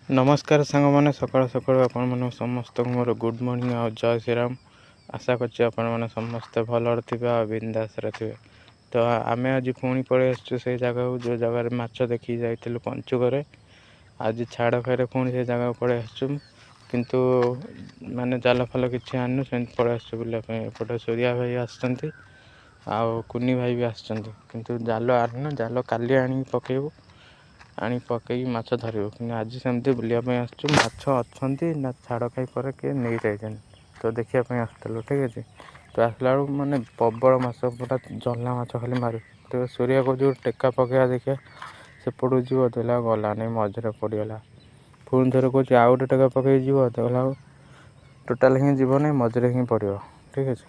नमस्कार सांग मैंने सकाल सकाल आपण समस्त मोर गुड मॉर्निंग आ जय श्रीराम। आशा कर समस्ते भल थे बिंदास थे। तो आम आज पुणी पलि आसु से जगह जो जगार माछ देखी जाइलु पंचुक। आज छाड़ खाई पुणी से जगह पलि आसु किंतु माने जाल फाल किसी आनु से पलि आसु बुलापटे सूर्या भाई आसुँच कुनी भाई भी आसुँच जाल आन जाल काली आनी पकेबू आनी पकई माछ धरबू कि आज सेमती बुलापी आसु माछ अच्छा ना छाड़ खाई पर किए नहीं जाइए तो देखापी आसलु ठीक अच्छे। तो आसला बेलू मानने प्रबल माछ पूरा जल्ला माछ खाली मार तो सूर्या को जो टेका पकड़ा देखिए से पड़ू जीव देला गला नहीं मझे पड़गला पुणी थे कहे आउ गए टेका पकई जीव देला टोटाल हिं जीव नहीं मझे हिं पड़ो ठीक अच्छे।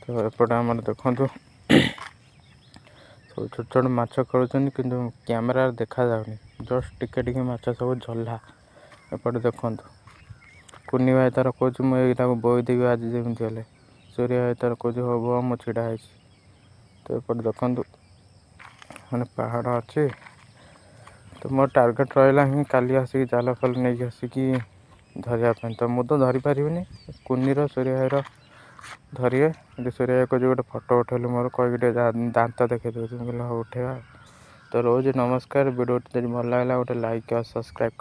तो एपटे आम देखु सब छोट छोट माछ खेलुन कि कैमेरा देखा जाऊनी जस्ट टिके माछ सब झला एपटे देखु कुनी भाई तार कौच मुझे बोईदेवी आज जमी हेले सूर्या भाई तार कौच हम मु छिड़ा है। तो एपटे देखु मैंने पहाड़ अच्छे तो मोर टार्गेट रहा हिं काली आसिक जाल फाल नहीं आसिकी धरवाई तो मुझे धरी पारि कुनी सूर्या भाई धरिए सूर्या को गोटे फटो उठेलु मोर कहीकि दांत देखे दूसरी हाँ उठेगा। तो रोज नमस्कार वीडियो जब भल लगा गोटे लाइक और सब्सक्राइब।